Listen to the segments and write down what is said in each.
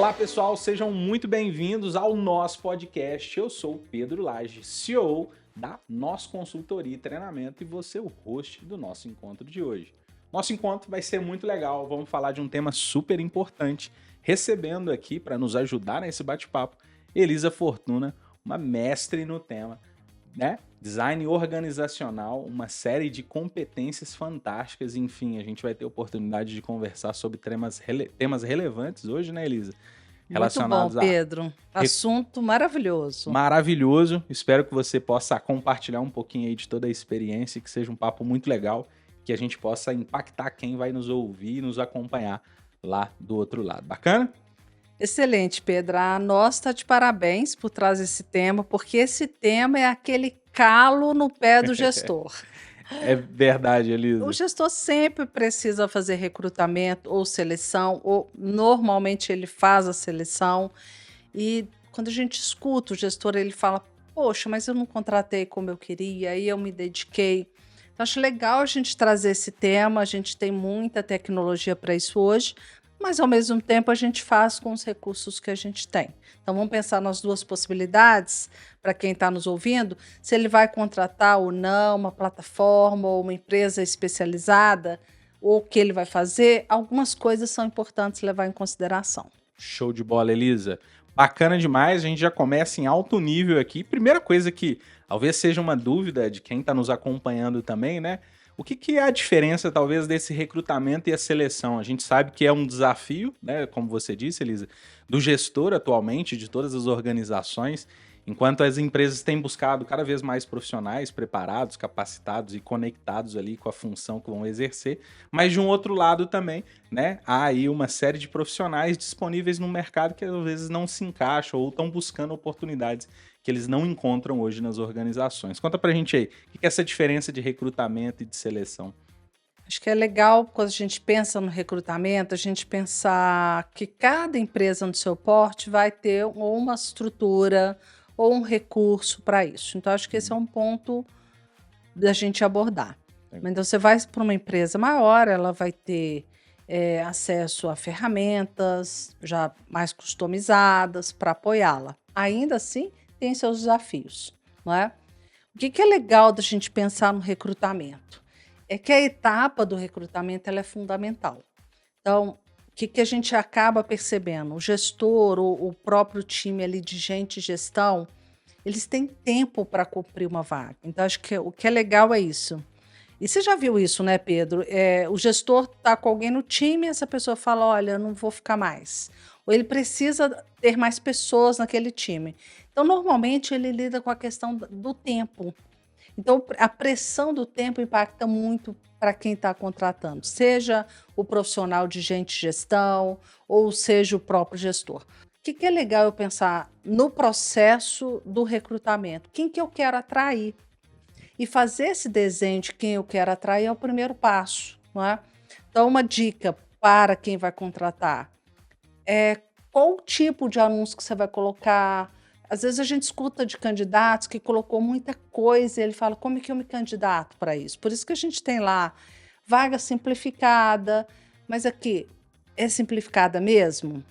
Olá pessoal, sejam muito bem-vindos ao nosso podcast. Eu sou o Pedro Lage, CEO da Nós Consultoria e Treinamento e você o host do nosso encontro de hoje. Nosso encontro vai ser muito legal, vamos falar de um tema super importante, recebendo aqui para nos ajudar nesse bate-papo, Elisa Fortuna, uma mestre no tema, né? Design organizacional, uma série de competências fantásticas, enfim, a gente vai ter oportunidade de conversar sobre temas relevantes hoje, né, Elisa? Muito bom, Relacionados a Pedro. Assunto maravilhoso. maravilhoso. Espero que você possa compartilhar um pouquinho aí de toda a experiência, que seja um papo muito legal, que a gente possa impactar quem vai nos ouvir e nos acompanhar lá do outro lado. Bacana? Excelente, Pedro. A nós está de parabéns por trazer esse tema, porque esse tema é aquele calo no pé do gestor. É verdade, O Elisa. gestor sempre precisa fazer recrutamento ou seleção, ou normalmente ele faz a seleção. E quando a gente escuta o gestor, ele fala: poxa, mas eu não contratei como eu queria, aí eu me dediquei. Então, acho legal a gente trazer esse tema. A gente tem muita tecnologia para isso hoje, mas ao mesmo tempo a gente faz com os recursos que a gente tem. Então, vamos pensar nas duas possibilidades para quem está nos ouvindo: se ele vai contratar ou não uma plataforma ou uma empresa especializada, ou o que ele vai fazer. Algumas coisas são importantes levar em consideração. Show de bola, Elisa. Bacana demais, a gente já começa em alto nível aqui. Primeira coisa que talvez seja uma dúvida de quem está nos acompanhando também, né? O que é a diferença, talvez, desse recrutamento e a seleção? A gente sabe que é um desafio, né? Como você disse, Elisa, do gestor atualmente, de todas as organizações, enquanto as empresas têm buscado cada vez mais profissionais preparados, capacitados e conectados ali com a função que vão exercer, mas de um outro lado também, né? Há aí uma série de profissionais disponíveis no mercado que às vezes não se encaixam ou estão buscando oportunidades que eles não encontram hoje nas organizações. Conta pra gente aí, o que é essa diferença de recrutamento e de seleção? Acho que é legal quando a gente pensa no recrutamento, a gente pensar que cada empresa no seu porte vai ter ou uma estrutura ou um recurso para isso. Então, acho que esse é um ponto da gente abordar. Legal. Então, você vai para uma empresa maior, ela vai ter acesso a ferramentas já mais customizadas para apoiá-la. Ainda assim, tem seus desafios, não é? O que é legal da gente pensar no recrutamento? É que a etapa do recrutamento ela é fundamental. Então, o que a gente acaba percebendo? O gestor, o próprio time ali de gente e gestão, eles têm tempo para cumprir uma vaga. Então, acho que o que é legal é isso. E você já viu isso, né, Pedro? O gestor está com alguém no time e essa pessoa fala: olha, eu não vou ficar mais. Ou ele precisa ter mais pessoas naquele time. Então, normalmente, ele lida com a questão do tempo. Então, a pressão do tempo impacta muito para quem está contratando, seja o profissional de gente e gestão, ou seja o próprio gestor. O que é legal eu pensar no processo do recrutamento? Quem que eu quero atrair? E fazer esse desenho de quem eu quero atrair é o primeiro passo, não é? Então, uma dica para quem vai contratar é qual tipo de anúncio que você vai colocar. Às vezes a gente escuta de candidatos que colocou muita coisa e ele fala: como é que eu me candidato para isso? Por isso que a gente tem lá vaga simplificada, mas aqui é simplificada mesmo?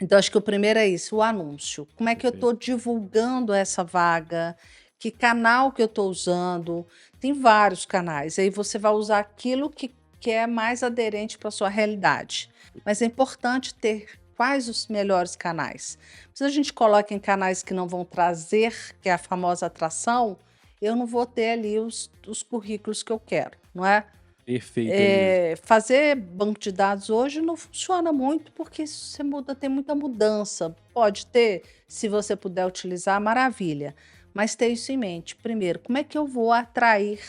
Então, acho que o primeiro é isso, o anúncio. Como é que eu estou divulgando essa vaga? Que canal que eu estou usando? Tem vários canais. Aí você vai usar aquilo que é mais aderente para a sua realidade. Mas é importante ter quais os melhores canais. Se a gente coloca em canais que não vão trazer, que é a famosa atração, eu não vou ter ali os currículos que eu quero, não é? Perfeito, Elisa. Fazer banco de dados hoje não funciona muito porque você muda, tem muita mudança. Pode ter, se você puder utilizar, maravilha. Mas ter isso em mente. Primeiro, como é que eu vou atrair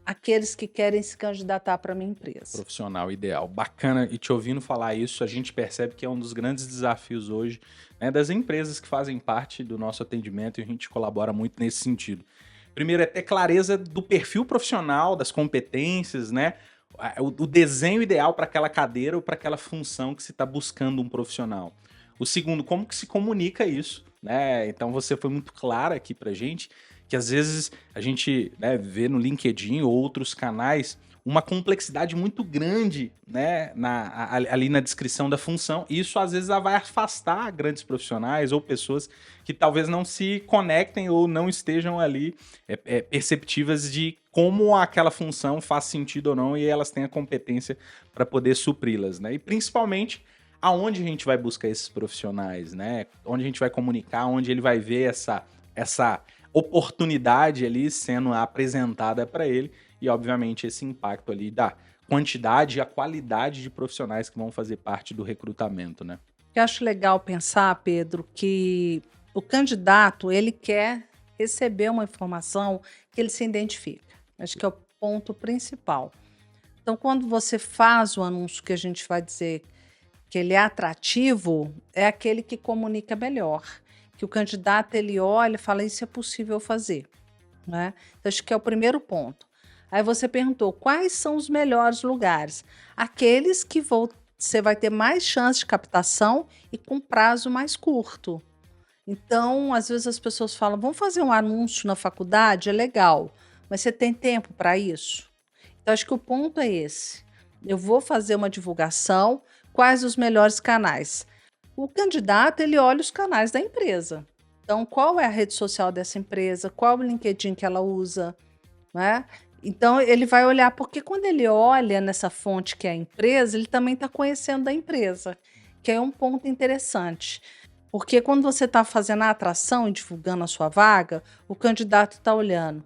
aqueles que querem se candidatar para a minha empresa? Profissional ideal. Bacana, e te ouvindo falar isso, a gente percebe que é um dos grandes desafios hoje, né, das empresas que fazem parte do nosso atendimento e a gente colabora muito nesse sentido. Primeiro é ter clareza do perfil profissional, das competências, né? O desenho ideal para aquela cadeira ou para aquela função que se está buscando um profissional. O segundo, como que se comunica isso, né? Então você foi muito clara aqui pra gente que às vezes a gente, né, vê no LinkedIn ou outros canais uma complexidade muito grande, né, ali na descrição da função. E isso às vezes vai afastar grandes profissionais ou pessoas que talvez não se conectem ou não estejam ali perceptivas de como aquela função faz sentido ou não e elas têm a competência para poder supri-las, né? E principalmente aonde a gente vai buscar esses profissionais, né? Onde a gente vai comunicar, onde ele vai ver essa oportunidade ali sendo apresentada para ele e, obviamente, esse impacto ali da quantidade e a qualidade de profissionais que vão fazer parte do recrutamento, né? Eu acho legal pensar, Pedro, que o candidato ele quer receber uma informação que ele se identifica. Acho que é o ponto principal. Então, quando você faz o anúncio que a gente vai dizer que ele é atrativo, é aquele que comunica melhor. Que o candidato ele olha e fala, isso é possível fazer, né? Então, acho que é o primeiro ponto. Aí você perguntou, quais são os melhores lugares? Aqueles que você vai ter mais chance de captação e com prazo mais curto. Então, às vezes as pessoas falam, vamos fazer um anúncio na faculdade? É legal, mas você tem tempo para isso? Então, acho que o ponto é esse. Eu vou fazer uma divulgação, quais os melhores canais? O candidato, ele olha os canais da empresa. Então, qual é a rede social dessa empresa? Qual o LinkedIn que ela usa? Né? Então, ele vai olhar, porque quando ele olha nessa fonte que é a empresa, ele também está conhecendo a empresa, que é um ponto interessante. Porque quando você está fazendo a atração e divulgando a sua vaga, o candidato está olhando.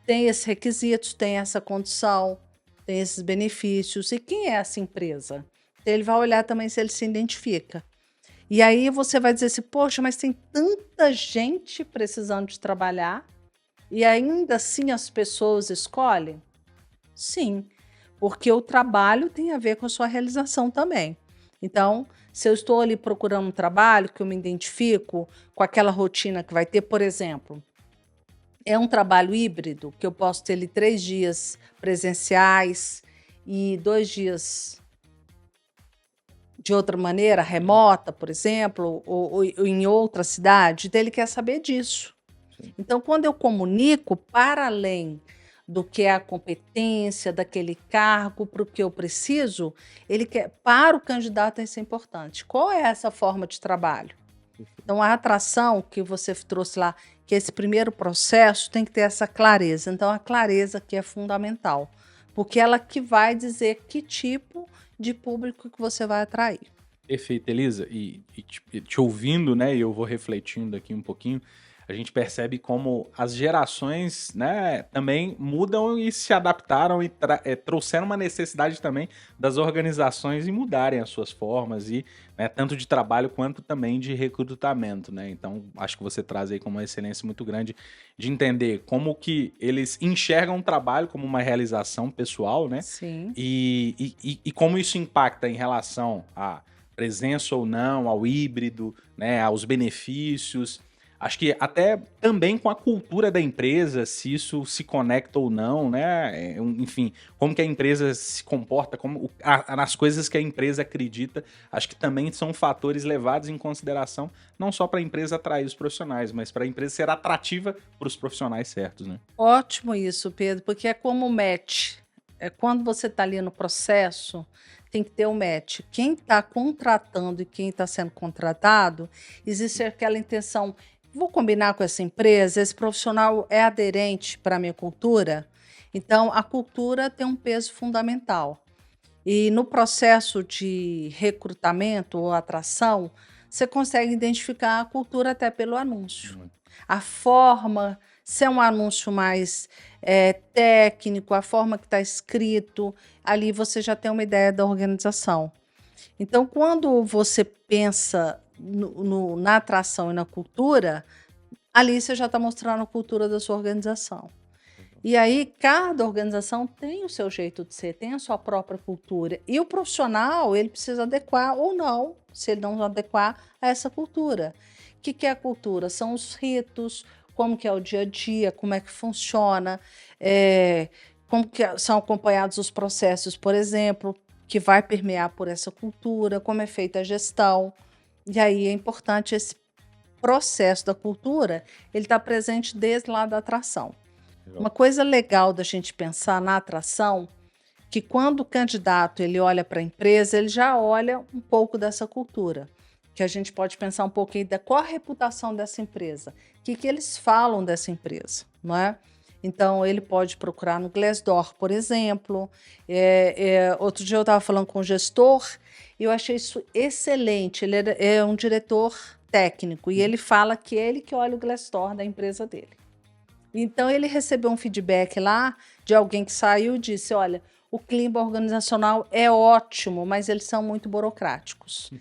Tem esses requisitos, tem essa condição, tem esses benefícios. E quem é essa empresa? Então, ele vai olhar também se ele se identifica. E aí você vai dizer assim, poxa, mas tem tanta gente precisando de trabalhar e ainda assim as pessoas escolhem? Sim, porque o trabalho tem a ver com a sua realização também. Então, se eu estou ali procurando um trabalho que eu me identifico com aquela rotina que vai ter, por exemplo, é um trabalho híbrido, que eu posso ter ali 3 dias presenciais e 2 dias de outra maneira, remota, por exemplo, ou em outra cidade, então ele quer saber disso. Sim. Então, quando eu comunico, para além do que é a competência daquele cargo, para o que eu preciso, ele quer, para o candidato isso é importante. Qual é essa forma de trabalho? Então, a atração que você trouxe lá, que esse primeiro processo tem que ter essa clareza. Então, a clareza que é fundamental, porque ela que vai dizer que tipo de público que você vai atrair. Perfeito, Elisa. E te ouvindo, né, e eu vou refletindo aqui um pouquinho, a gente percebe como as gerações, né, também mudam e se adaptaram e trouxeram uma necessidade também das organizações em mudarem as suas formas e, né, tanto de trabalho quanto também de recrutamento, né? Então, acho que você traz aí como uma excelência muito grande de entender como que eles enxergam o trabalho como uma realização pessoal, né? Sim. E como isso impacta em relação à presença ou não, ao híbrido, né, aos benefícios. Acho que até também com a cultura da empresa, se isso se conecta ou não, né? Enfim, como que a empresa se comporta, nas coisas que a empresa acredita, acho que também são fatores levados em consideração, não só para a empresa atrair os profissionais, mas para a empresa ser atrativa para os profissionais certos, né? Ótimo isso, Pedro, porque é como match. É quando você está ali no processo, tem que ter um match. Quem está contratando e quem está sendo contratado, existe aquela intenção, vou combinar com essa empresa, esse profissional é aderente para a minha cultura? Então, a cultura tem um peso fundamental. E no processo de recrutamento ou atração, você consegue identificar a cultura até pelo anúncio. A forma, se é um anúncio mais técnico, a forma que está escrito, ali você já tem uma ideia da organização. Então, quando você pensa na atração e na cultura, ali você já está mostrando a cultura da sua organização. E aí, cada organização tem o seu jeito de ser, tem a sua própria cultura. E o profissional, ele precisa adequar ou não, se ele não adequar, a essa cultura. O que é a cultura? São os ritos, como que é o dia a dia, como é que funciona, como que são acompanhados os processos, por exemplo, que vai permear por essa cultura, como é feita a gestão. E aí é importante esse processo da cultura, ele está presente desde lá da atração. Legal. Uma coisa legal da gente pensar na atração, que quando o candidato ele olha para a empresa, ele já olha um pouco dessa cultura, que a gente pode pensar um pouquinho da qual a reputação dessa empresa, o que eles falam dessa empresa, não é? Então, ele pode procurar no Glassdoor, por exemplo. Outro dia eu estava falando com o gestor e eu achei isso excelente. Ele é um diretor técnico e ele fala que é ele que olha o Glassdoor da empresa dele. Então, ele recebeu um feedback lá de alguém que saiu e disse, olha, o clima organizacional é ótimo, mas eles são muito burocráticos.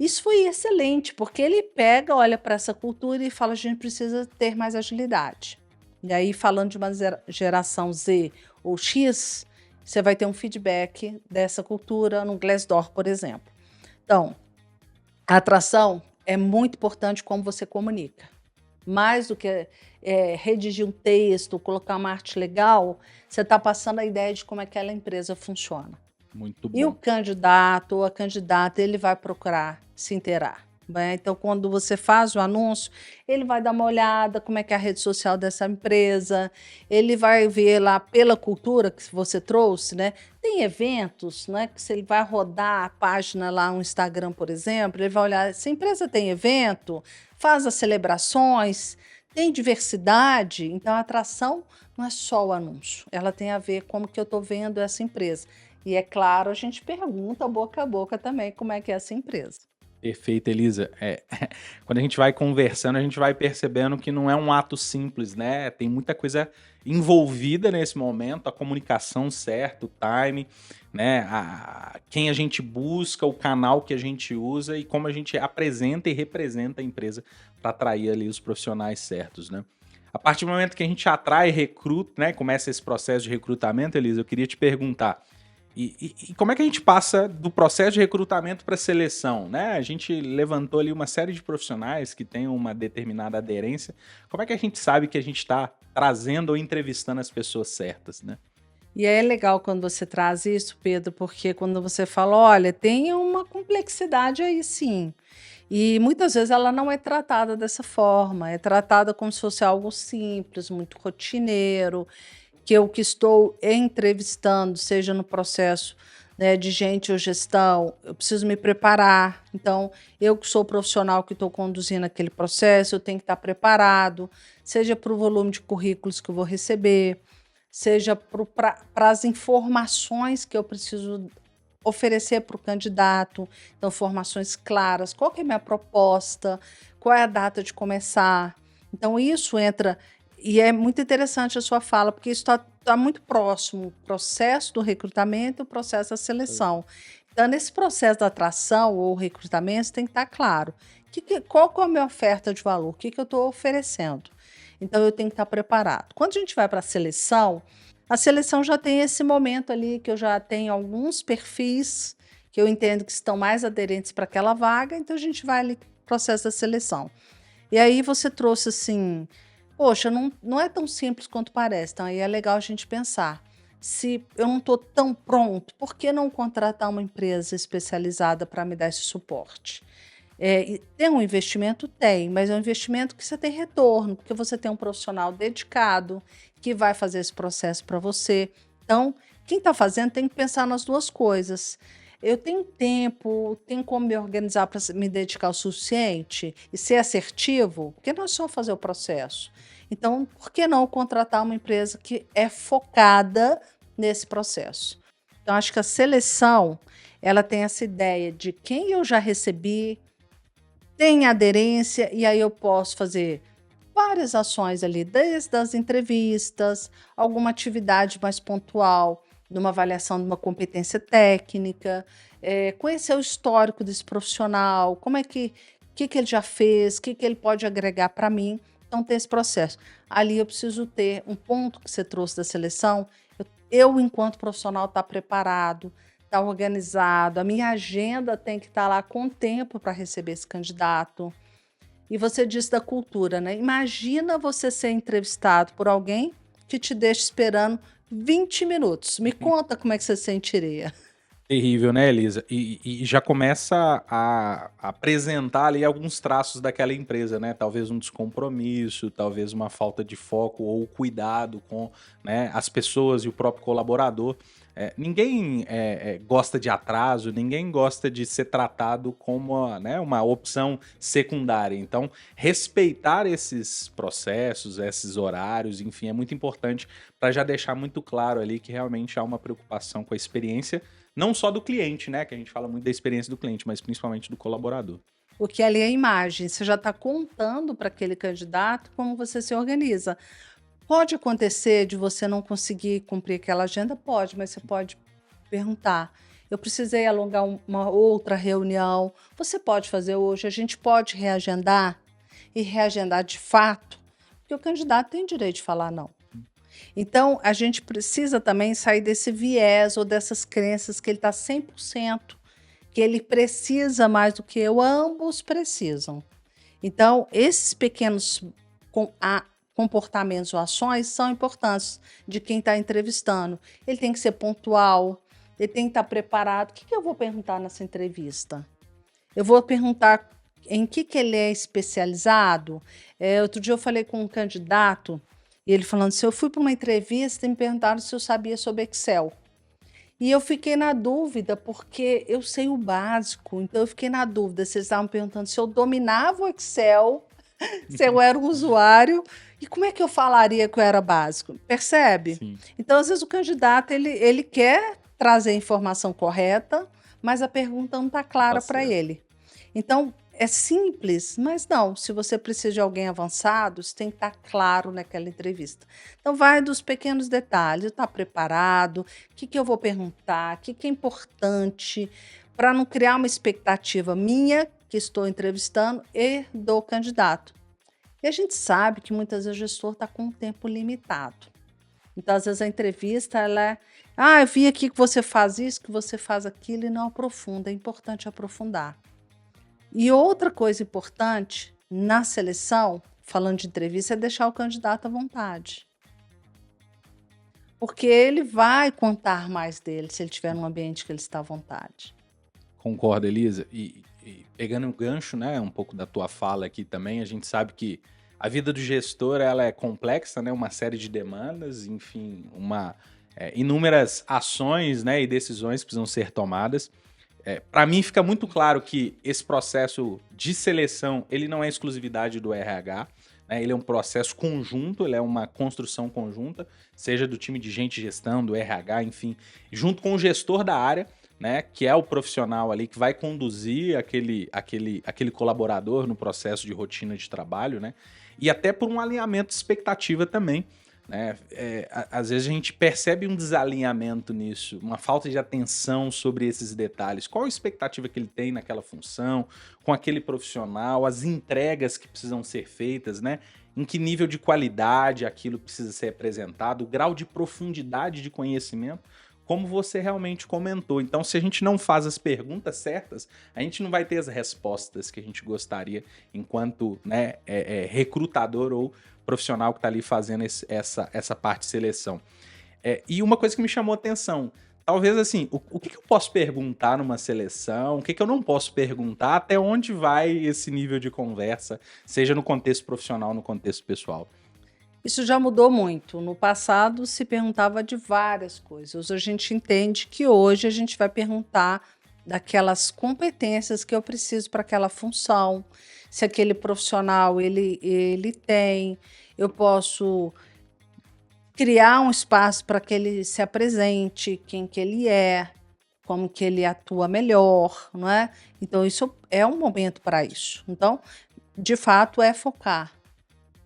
Isso foi excelente, porque ele pega, olha para essa cultura e fala, a gente precisa ter mais agilidade. E aí, falando de uma geração Z ou X, você vai ter um feedback dessa cultura no Glassdoor, por exemplo. Então, a atração é muito importante como você comunica. Mais do que redigir um texto, colocar uma arte legal, você está passando a ideia de como aquela empresa funciona. Muito E o bom. candidato ou a candidata, ele vai procurar se inteirar. Né? Então, quando você faz o anúncio, ele vai dar uma olhada como é que é a rede social dessa empresa, ele vai ver lá pela cultura que você trouxe, né? Tem eventos, né? Que se ele vai rodar a página lá no Instagram, por exemplo, ele vai olhar, essa empresa tem evento, faz as celebrações, tem diversidade, então a atração não é só o anúncio, ela tem a ver com como que eu estou vendo essa empresa. E é claro, a gente pergunta boca a boca também como é que é essa empresa. Perfeito, Elisa. Quando a gente vai conversando, a gente vai percebendo que não é um ato simples, né? Tem muita coisa envolvida nesse momento, a comunicação certa, o time, né? Quem a gente busca, o canal que a gente usa e como a gente apresenta e representa a empresa para atrair ali os profissionais certos, né? A partir do momento que a gente atrai, recruta, né? Começa esse processo de recrutamento, Elisa, eu queria te perguntar. E como é que a gente passa do processo de recrutamento para seleção, né? A gente levantou ali uma série de profissionais que têm uma determinada aderência. Como é que a gente sabe que a gente está trazendo ou entrevistando as pessoas certas, né? E é legal quando você traz isso, Pedro, porque quando você fala, olha, tem uma complexidade aí sim. E muitas vezes ela não é tratada dessa forma, é tratada como se fosse algo simples, muito rotineiro, que eu que estou entrevistando, seja no processo, né, de gente ou gestão, eu preciso me preparar. Então, eu que sou o profissional que estou conduzindo aquele processo, eu tenho que estar preparado, seja para o volume de currículos que eu vou receber, seja para as informações que eu preciso oferecer para o candidato. Então, informações claras, qual que é a minha proposta, qual é a data de começar. Então, isso entra. E é muito interessante a sua fala, porque isso está muito próximo, o processo do recrutamento e o processo da seleção. Então, nesse processo da atração ou recrutamento, você tem que estar claro. Qual que é a minha oferta de valor? O que eu estou oferecendo? Então, eu tenho que estar preparado. Quando a gente vai para a seleção já tem esse momento ali que eu já tenho alguns perfis que eu entendo que estão mais aderentes para aquela vaga, então a gente vai ali para o processo da seleção. E aí você trouxe assim, poxa, não é tão simples quanto parece. Então, aí é legal a gente pensar. Se eu não estou tão pronto, por que não contratar uma empresa especializada para me dar esse suporte? Tem um investimento? Tem, mas é um investimento que você tem retorno, porque você tem um profissional dedicado que vai fazer esse processo para você. Então, quem está fazendo tem que pensar nas duas coisas. Eu tenho tempo, tenho como me organizar para me dedicar o suficiente e ser assertivo, porque não é só fazer o processo. Então, por que não contratar uma empresa que é focada nesse processo? Então, acho que a seleção, ela tem essa ideia de quem eu já recebi, tem aderência, e aí eu posso fazer várias ações ali, desde as entrevistas, alguma atividade mais pontual, numa avaliação de uma competência técnica, conhecer o histórico desse profissional, como é que ele já fez, o que ele pode agregar para mim. Então, tem esse processo. Ali eu preciso ter um ponto que você trouxe da seleção, eu enquanto profissional, estar preparado, estar organizado, a minha agenda tem que estar lá com tempo para receber esse candidato. E você disse da cultura, né? Imagina você ser entrevistado por alguém que te deixa esperando 20 minutos. Me conta como é que você sentiria. Terrível, né, Elisa? E já começa a apresentar ali alguns traços daquela empresa, né? Talvez um descompromisso, talvez uma falta de foco ou cuidado com, né, as pessoas e o próprio colaborador. Ninguém gosta de atraso, ninguém gosta de ser tratado como, né, uma opção secundária. Então, respeitar esses processos, esses horários, enfim, é muito importante para já deixar muito claro ali que realmente há uma preocupação com a experiência, não só do cliente, né, que a gente fala muito da experiência do cliente, mas principalmente do colaborador. Porque ali é a imagem, você já está contando para aquele candidato como você se organiza. Pode acontecer de você não conseguir cumprir aquela agenda? Pode, mas você pode perguntar. Eu precisei alongar uma outra reunião. Você pode fazer hoje? A gente pode reagendar e reagendar de fato, porque o candidato tem direito de falar não. Então, a gente precisa também sair desse viés ou dessas crenças que ele está 100%, que ele precisa mais do que eu, ambos precisam. Então, esses pequenos comportamentos ou ações são importantes de quem está entrevistando. Ele tem que ser pontual, ele tem que estar preparado. O que eu vou perguntar nessa entrevista? Eu vou perguntar em que ele é especializado. Outro dia eu falei com um candidato e ele falando assim, eu fui para uma entrevista e me perguntaram se eu sabia sobre Excel. E eu fiquei na dúvida, porque eu sei o básico, então eu fiquei na dúvida se eles estavam perguntando se eu dominava o Excel, se eu era um usuário, e como é que eu falaria que eu era básico? Percebe? Sim. Então, às vezes, o candidato, ele quer trazer a informação correta, mas a pergunta não está clara para ele. Então, é simples, mas não. Se você precisa de alguém avançado, isso tem que estar claro naquela entrevista. Então, vai dos pequenos detalhes. Está preparado? O que eu vou perguntar? O que é importante? Para não criar uma expectativa minha, que estou entrevistando, e do candidato. E a gente sabe que muitas vezes o gestor está com um tempo limitado. Então, às vezes, a entrevista, ela é... eu vi aqui que você faz isso, que você faz aquilo, e não aprofunda. É importante aprofundar. E outra coisa importante na seleção, falando de entrevista, é deixar o candidato à vontade. Porque ele vai contar mais dele se ele estiver num ambiente que ele está à vontade. Concordo, Elisa. E pegando o gancho, né, um pouco da tua fala aqui também, a gente sabe que a vida do gestor ela é complexa, né, uma série de demandas, enfim, inúmeras ações, né, e decisões precisam ser tomadas. Para mim fica muito claro que esse processo de seleção ele não é exclusividade do RH, né, ele é um processo conjunto, ele é uma construção conjunta, seja do time de gente de gestão, do RH, enfim, junto com o gestor da área, né, que é o profissional ali que vai conduzir aquele colaborador no processo de rotina de trabalho, né, e até por um alinhamento de expectativa também, né? Às vezes a gente percebe um desalinhamento nisso, uma falta de atenção sobre esses detalhes. Qual a expectativa que ele tem naquela função, com aquele profissional, as entregas que precisam ser feitas, né? Em que nível de qualidade aquilo precisa ser apresentado, o grau de profundidade de conhecimento, como você realmente comentou. Então, se a gente não faz as perguntas certas, a gente não vai ter as respostas que a gente gostaria enquanto, né, recrutador ou profissional que está ali fazendo essa parte de seleção. E uma coisa que me chamou a atenção, talvez assim, o que eu posso perguntar numa seleção, o que eu não posso perguntar, até onde vai esse nível de conversa, seja no contexto profissional, no contexto pessoal? Isso já mudou muito. No passado se perguntava de várias coisas. A gente entende que hoje a gente vai perguntar daquelas competências que eu preciso para aquela função, se aquele profissional ele tem, eu posso criar um espaço para que ele se apresente, quem que ele é, como que ele atua melhor, não é? Então isso é um momento para isso. Então, de fato, é focar,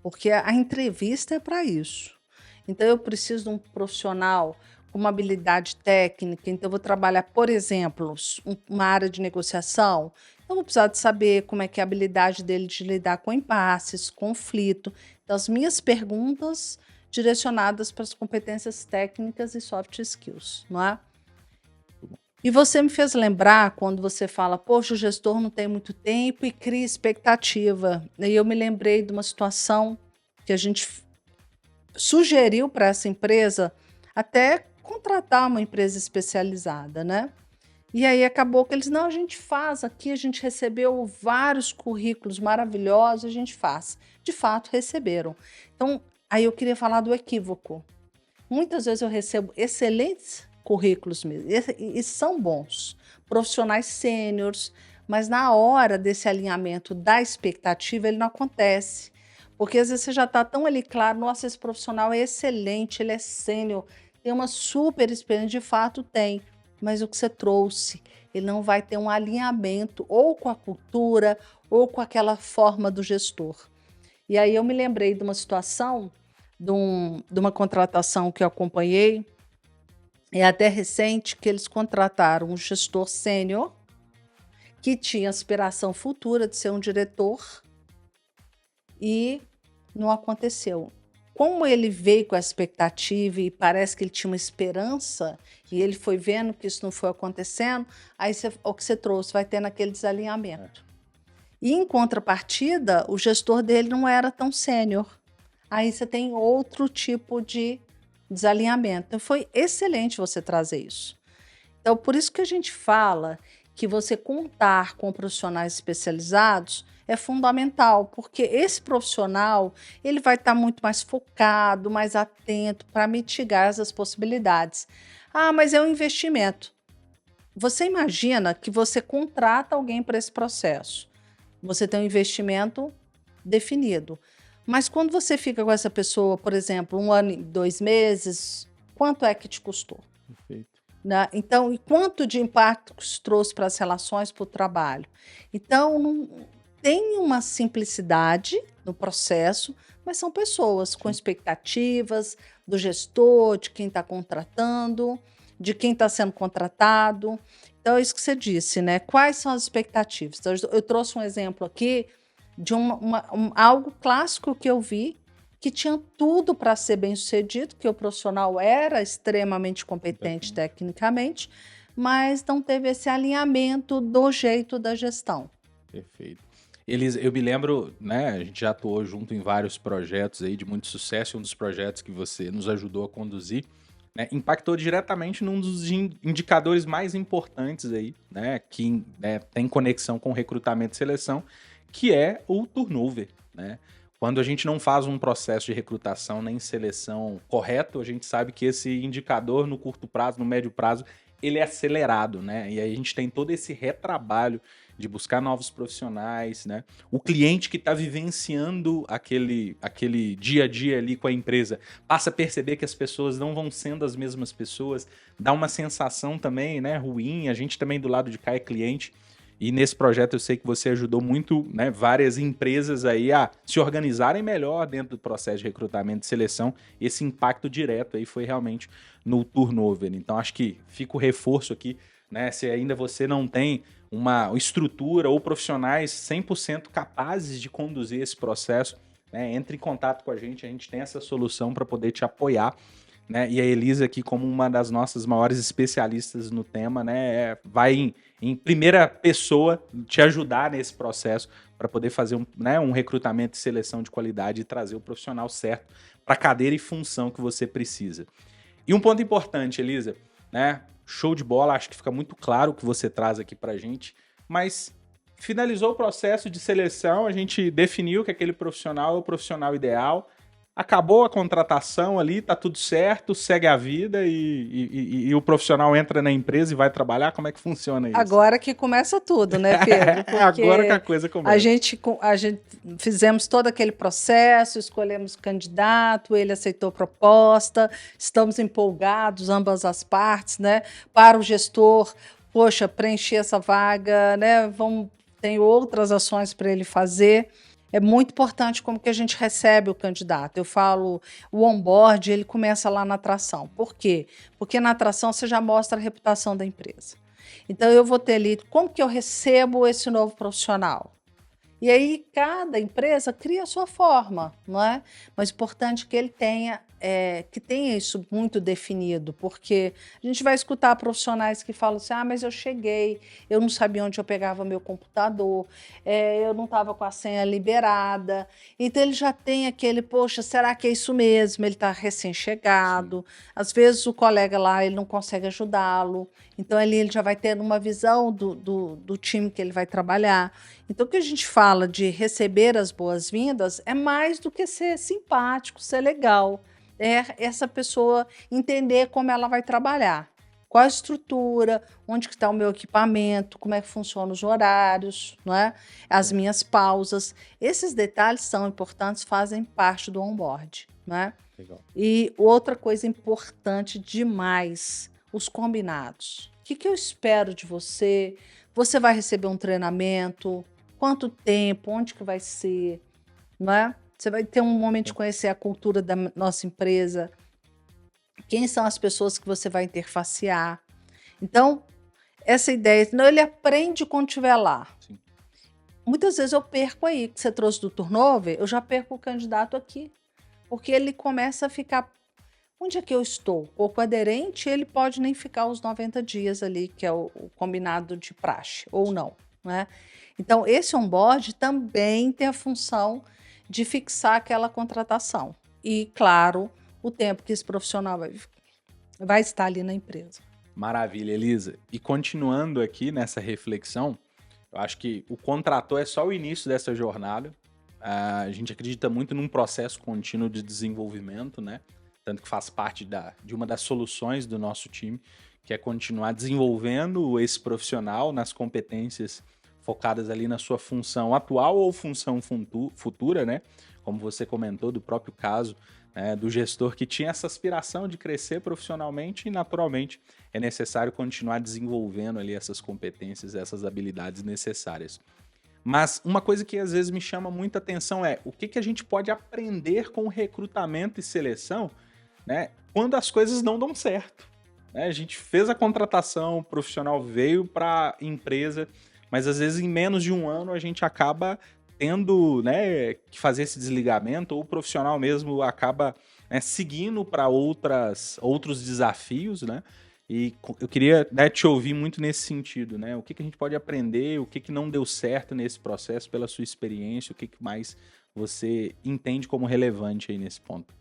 porque a entrevista é para isso. Então eu preciso de um profissional com uma habilidade técnica, então eu vou trabalhar, por exemplo, uma área de negociação, eu vou precisar de saber como é que é a habilidade dele de lidar com impasses, conflito. Então as minhas perguntas direcionadas para as competências técnicas e soft skills, não é? E você me fez lembrar quando você fala, poxa, o gestor não tem muito tempo e cria expectativa. E eu me lembrei de uma situação que a gente sugeriu para essa empresa até contratar uma empresa especializada, né? E aí acabou que eles, não, a gente faz aqui, a gente recebeu vários currículos maravilhosos, a gente faz. De fato, receberam. Então, aí eu queria falar do equívoco. Muitas vezes eu recebo excelentes currículos mesmo. E são bons, profissionais sêniores, mas na hora desse alinhamento da expectativa, ele não acontece. Porque às vezes você já está tão ali claro, nossa, esse profissional é excelente, ele é sênior, tem uma super experiência, de fato tem, mas o que você trouxe, ele não vai ter um alinhamento ou com a cultura ou com aquela forma do gestor. E aí eu me lembrei de uma situação, de uma contratação que eu acompanhei, é até recente, que eles contrataram um gestor sênior que tinha aspiração futura de ser um diretor e não aconteceu. Como ele veio com a expectativa e parece que ele tinha uma esperança e ele foi vendo que isso não foi acontecendo, aí o que você trouxe vai ter naquele desalinhamento. E em contrapartida, o gestor dele não era tão sênior. Aí você tem outro tipo de desalinhamento. Então foi excelente você trazer isso. Então por isso que a gente fala que você contar com profissionais especializados é fundamental, porque esse profissional ele vai estar muito mais focado, mais atento para mitigar essas possibilidades. Ah, mas é um investimento. Você imagina que você contrata alguém para esse processo. Você tem um investimento definido. Mas quando você fica com essa pessoa, por exemplo, 1 ano e 2 meses, quanto é que te custou? Perfeito. Né? Então, e quanto de impacto isso trouxe para as relações, para o trabalho? Então, tem uma simplicidade no processo, mas são pessoas com expectativas do gestor, de quem está contratando, de quem está sendo contratado. Então, é isso que você disse, né? Quais são as expectativas? Então, eu trouxe um exemplo aqui de algo clássico que eu vi, que tinha tudo para ser bem sucedido, que o profissional era extremamente competente tecnicamente, mas não teve esse alinhamento do jeito da gestão. Perfeito. Eu me lembro, né, a gente já atuou junto em vários projetos aí de muito sucesso, um dos projetos que você nos ajudou a conduzir, né, impactou diretamente num dos indicadores mais importantes aí, né, que né, tem conexão com recrutamento e seleção, que é o turnover, né? Quando a gente não faz um processo de recrutação nem seleção correto, a gente sabe que esse indicador no curto prazo, no médio prazo, ele é acelerado, né? E aí a gente tem todo esse retrabalho de buscar novos profissionais, né? O cliente que está vivenciando aquele dia a dia ali com a empresa passa a perceber que as pessoas não vão sendo as mesmas pessoas, dá uma sensação também, né, ruim. A gente também do lado de cá é cliente. E nesse projeto eu sei que você ajudou muito, né, várias empresas aí a se organizarem melhor dentro do processo de recrutamento e seleção. Esse impacto direto aí foi realmente no turnover. Então acho que fica o reforço aqui, né, se ainda você não tem uma estrutura ou profissionais 100% capazes de conduzir esse processo, né, entre em contato com a gente tem essa solução para poder te apoiar. Né? E a Elisa aqui, como uma das nossas maiores especialistas no tema, né, vai em primeira pessoa te ajudar nesse processo para poder fazer um recrutamento e seleção de qualidade e trazer o profissional certo para a cadeira e função que você precisa. E um ponto importante, Elisa, né? Show de bola, acho que fica muito claro o que você traz aqui para a gente, mas finalizou o processo de seleção, a gente definiu que aquele profissional é o profissional ideal. Acabou a contratação ali, tá tudo certo, segue a vida e o profissional entra na empresa e vai trabalhar? Como é que funciona isso? Agora que começa tudo, né, Pedro? Porque agora que a coisa começa. A gente fizemos todo aquele processo, escolhemos o candidato, ele aceitou a proposta, estamos empolgados, ambas as partes, né? Para o gestor, poxa, preencher essa vaga, né? Tem outras ações para ele fazer. É muito importante como que a gente recebe o candidato. Eu falo, o onboard, ele começa lá na atração. Por quê? Porque na atração você já mostra a reputação da empresa. Então, eu vou ter ali, como que eu recebo esse novo profissional? E aí, cada empresa cria a sua forma, não é? Mas o importante é que ele tenha isso muito definido, porque a gente vai escutar profissionais que falam assim, mas eu cheguei, eu não sabia onde eu pegava meu computador, eu não estava com a senha liberada. Então, ele já tem aquele, poxa, será que é isso mesmo? Ele está recém-chegado. Às vezes, o colega lá, ele não consegue ajudá-lo. Então, ali ele já vai ter uma visão do time que ele vai trabalhar. Então, o que a gente fala de receber as boas-vindas é mais do que ser simpático, ser legal. É essa pessoa entender como ela vai trabalhar. Qual a estrutura, onde que está o meu equipamento, como é que funcionam os horários, não é? As minhas pausas. Esses detalhes são importantes, fazem parte do onboard, não é? Legal. E outra coisa importante demais, os combinados. O que eu espero de você? Você vai receber um treinamento? Quanto tempo? Onde que vai ser? Não é? Você vai ter um momento de conhecer a cultura da nossa empresa. Quem são as pessoas que você vai interfacear? Então, essa ideia, senão ele aprende quando estiver lá. Sim. Muitas vezes eu perco aí, que você trouxe do turnover, eu já perco o candidato aqui. Porque ele começa a ficar, onde é que eu estou? Pouco aderente, ele pode nem ficar os 90 dias ali, que é o combinado de praxe, ou não, né? Então, esse onboard também tem a função de fixar aquela contratação. E, claro, o tempo que esse profissional vai estar ali na empresa. Maravilha, Elisa. E continuando aqui nessa reflexão, eu acho que o contrator é só o início dessa jornada. A gente acredita muito num processo contínuo de desenvolvimento, né? Tanto que faz parte de uma das soluções do nosso time, que é continuar desenvolvendo esse profissional nas competências focadas ali na sua função atual ou função futura, né? Como você comentou, do próprio caso, né, do gestor que tinha essa aspiração de crescer profissionalmente e, naturalmente, é necessário continuar desenvolvendo ali essas competências, essas habilidades necessárias. Mas uma coisa que às vezes me chama muita atenção é o que a gente pode aprender com recrutamento e seleção, né, quando as coisas não dão certo. Né? A gente fez a contratação, o profissional veio para a empresa, mas às vezes em menos de um ano a gente acaba tendo, né, que fazer esse desligamento, ou o profissional mesmo acaba, né, seguindo para outros desafios, né? E eu queria, né, te ouvir muito nesse sentido, né? O que a gente pode aprender, o que não deu certo nesse processo pela sua experiência, o que mais você entende como relevante aí nesse ponto?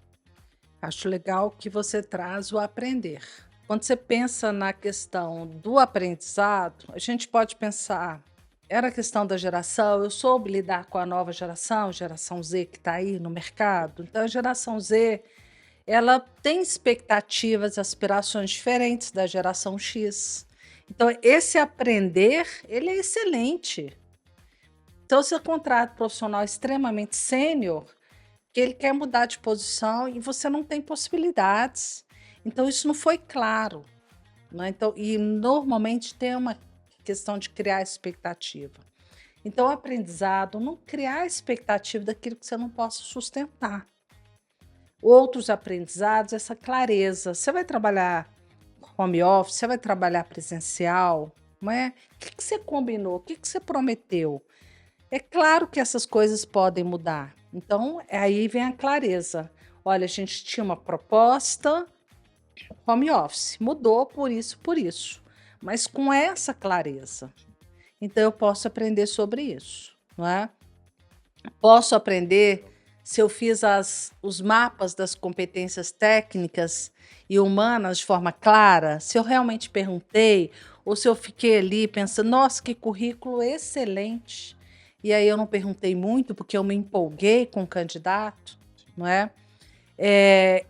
Acho legal que você traz o aprender. Quando você pensa na questão do aprendizado, a gente pode pensar, era a questão da geração, eu soube lidar com a nova geração Z que está aí no mercado. Então, a geração Z, ela tem expectativas, aspirações diferentes da geração X. Então, esse aprender, ele é excelente. Então, você contrata um profissional extremamente sênior, que ele quer mudar de posição e você não tem possibilidades. Então, isso não foi claro. Né? Então, e normalmente tem uma questão de criar expectativa. Então, o aprendizado, não criar expectativa daquilo que você não possa sustentar. Outros aprendizados, essa clareza. Você vai trabalhar home office, você vai trabalhar presencial, não é? O que você combinou? O que você prometeu? É claro que essas coisas podem mudar. Então, aí vem a clareza. Olha, a gente tinha uma proposta, home office, mudou por isso, mas com essa clareza. Então, eu posso aprender sobre isso, não é? Posso aprender se eu fiz os mapas das competências técnicas e humanas de forma clara, se eu realmente perguntei, ou se eu fiquei ali pensando, nossa, que currículo excelente. E aí eu não perguntei muito, porque eu me empolguei com o candidato, não é?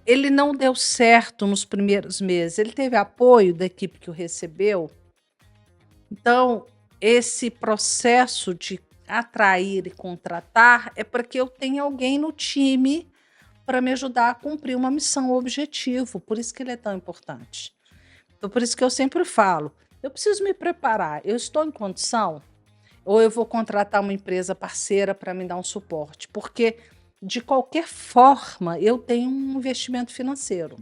Ele não deu certo nos primeiros meses, ele teve apoio da equipe que o recebeu. Então, esse processo de atrair e contratar é para que eu tenha alguém no time para me ajudar a cumprir uma missão, um objetivo. Por isso que ele é tão importante. Então, por isso que eu sempre falo, eu preciso me preparar. Eu estou em condição? Ou eu vou contratar uma empresa parceira para me dar um suporte? Porque, de qualquer forma, eu tenho um investimento financeiro.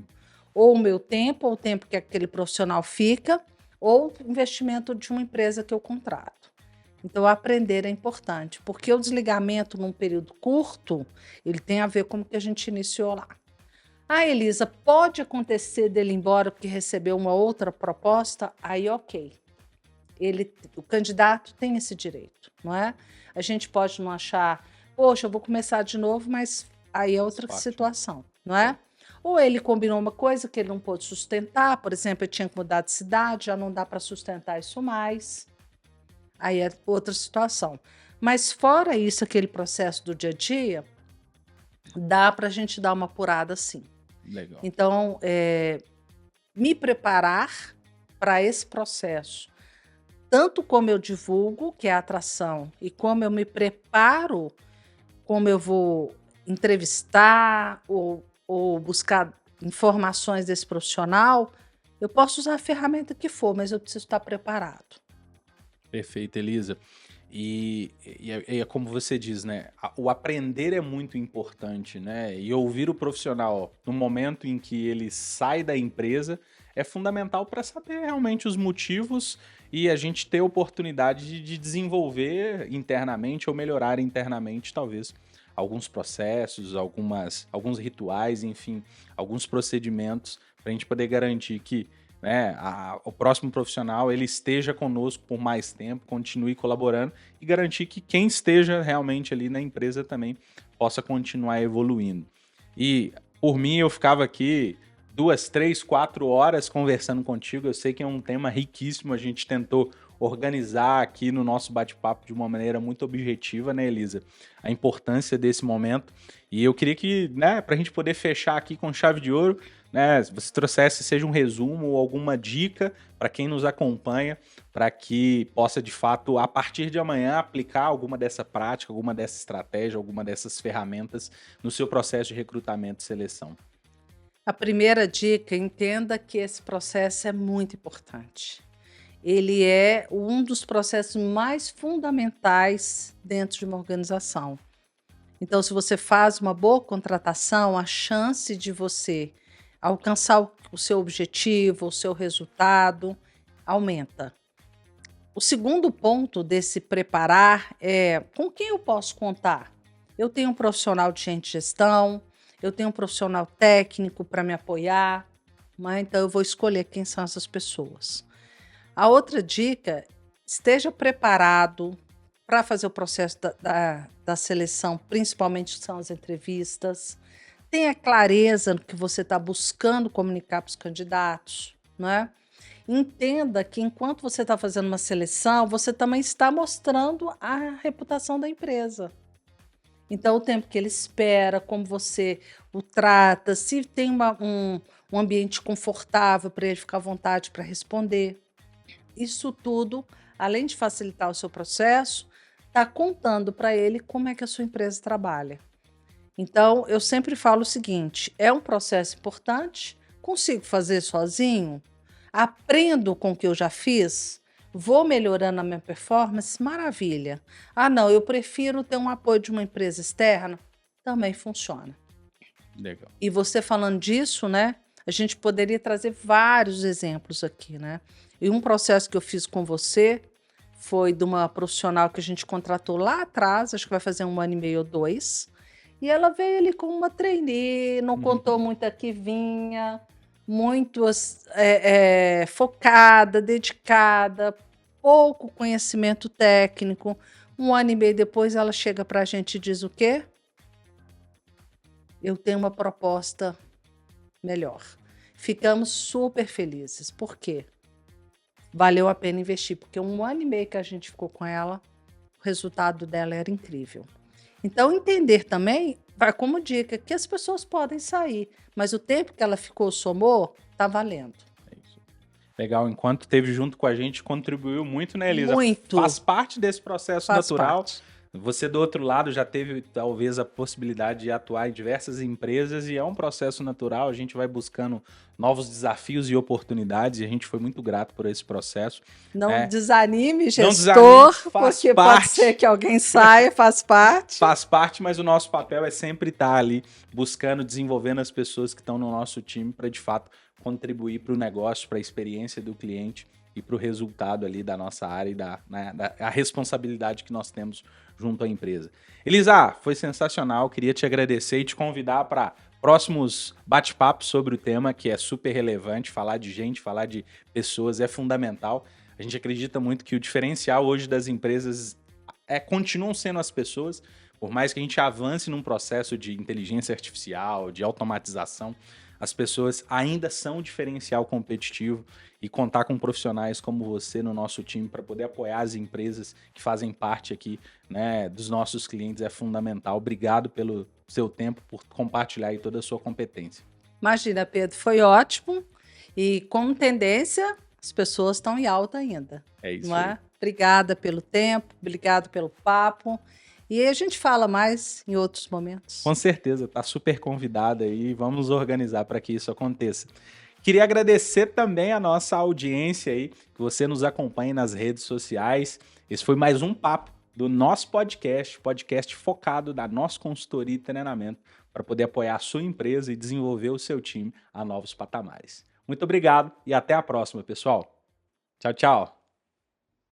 Ou o meu tempo, ou o tempo que aquele profissional fica, ou investimento de uma empresa que eu contrato. Então, aprender é importante, porque o desligamento num período curto, ele tem a ver com o que a gente iniciou lá. Ah, Elisa, pode acontecer dele ir embora porque recebeu uma outra proposta? Aí, ok. O candidato tem esse direito, não é? A gente pode não achar, poxa, eu vou começar de novo, mas aí é outra situação, não é? Ou ele combinou uma coisa que ele não pôde sustentar, por exemplo, ele tinha que mudar de cidade, já não dá para sustentar isso mais. Aí é outra situação. Mas fora isso, aquele processo do dia a dia, dá para a gente dar uma apurada sim. Legal. Então, me preparar para esse processo. Tanto como eu divulgo, que é a atração, e como eu me preparo, como eu vou entrevistar ou buscar informações desse profissional, eu posso usar a ferramenta que for, mas eu preciso estar preparado. Perfeito, Elisa. E é como você diz, né? O aprender é muito importante, né? E ouvir o profissional no momento em que ele sai da empresa é fundamental para saber realmente os motivos e a gente ter oportunidade de desenvolver internamente ou melhorar internamente, talvez, alguns processos, alguns rituais, enfim, alguns procedimentos, para a gente poder garantir que, né, o próximo profissional ele esteja conosco por mais tempo, continue colaborando e garantir que quem esteja realmente ali na empresa também possa continuar evoluindo. E por mim eu ficava aqui 2, 3, 4 horas conversando contigo. Eu sei que é um tema riquíssimo, a gente tentou organizar aqui no nosso bate-papo de uma maneira muito objetiva, né, Elisa? A importância desse momento. E eu queria que, né, para a gente poder fechar aqui com chave de ouro, né, se você trouxesse seja um resumo ou alguma dica para quem nos acompanha, para que possa de fato, a partir de amanhã, aplicar alguma dessa prática, alguma dessa estratégia, alguma dessas ferramentas no seu processo de recrutamento e seleção. A primeira dica, entenda que esse processo é muito importante. Ele é um dos processos mais fundamentais dentro de uma organização. Então, se você faz uma boa contratação, a chance de você alcançar o seu objetivo, o seu resultado, aumenta. O segundo ponto desse preparar é com quem eu posso contar? Eu tenho um profissional de gestão, eu tenho um profissional técnico para me apoiar, mas então eu vou escolher quem são essas pessoas. A outra dica, esteja preparado para fazer o processo da seleção, principalmente são as entrevistas. Tenha clareza no que você está buscando comunicar para os candidatos, né? Entenda que enquanto você está fazendo uma seleção, você também está mostrando a reputação da empresa. Então, o tempo que ele espera, como você o trata, se tem um ambiente confortável para ele ficar à vontade para responder. Isso tudo, além de facilitar o seu processo, está contando para ele como é que a sua empresa trabalha. Então, eu sempre falo o seguinte, é um processo importante, consigo fazer sozinho? Aprendo com o que eu já fiz? Vou melhorando a minha performance? Maravilha. Ah, não, eu prefiro ter um apoio de uma empresa externa? Também funciona. Legal. E você falando disso, né? A gente poderia trazer vários exemplos aqui, né? E um processo que eu fiz com você foi de uma profissional que a gente contratou lá atrás, acho que vai fazer 1 ano e meio ou 2, e ela veio ali com uma trainee, não contou muito a que vinha, muito focada, dedicada, pouco conhecimento técnico. 1 ano e meio depois ela chega para a gente e diz o quê? Eu tenho uma proposta melhor. Ficamos super felizes. Por quê? Valeu a pena investir, porque 1 ano e meio que a gente ficou com ela, o resultado dela era incrível. Então, entender também, vai como dica, que as pessoas podem sair, mas o tempo que ela ficou, somou, tá valendo. É isso. Legal, enquanto esteve junto com a gente, contribuiu muito, né, Elisa? Muito. Faz parte desse processo Faz natural. parte. Você, do outro lado, já teve, talvez, a possibilidade de atuar em diversas empresas e é um processo natural. A gente vai buscando novos desafios e oportunidades e a gente foi muito grato por esse processo. Não desanime, Não gestor, desanime, faz porque parte. pode ser que alguém saia, faz parte. Faz parte, mas o nosso papel é sempre estar ali buscando, desenvolvendo as pessoas que estão no nosso time para, de fato, contribuir para o negócio, para a experiência do cliente e para o resultado ali da nossa área e a responsabilidade que nós temos junto à empresa. Elisa, foi sensacional, queria te agradecer e te convidar para próximos bate-papos sobre o tema, que é super relevante, falar de gente, falar de pessoas é fundamental. A gente acredita muito que o diferencial hoje das empresas continuam sendo as pessoas, por mais que a gente avance num processo de inteligência artificial, de automatização, as pessoas ainda são um diferencial competitivo e contar com profissionais como você no nosso time para poder apoiar as empresas que fazem parte aqui, né, dos nossos clientes é fundamental. Obrigado pelo seu tempo, por compartilhar aí toda a sua competência. Imagina, Pedro, foi ótimo. E como tendência, as pessoas estão em alta ainda, É isso não aí. é? Obrigada pelo tempo, obrigado pelo papo. E aí a gente fala mais em outros momentos. Com certeza, tá super convidada aí, vamos nos organizar para que isso aconteça. Queria agradecer também a nossa audiência aí, que você nos acompanhe nas redes sociais. Esse foi mais um papo do nosso podcast focado na nossa consultoria e treinamento para poder apoiar a sua empresa e desenvolver o seu time a novos patamares. Muito obrigado e até a próxima, pessoal. Tchau, tchau.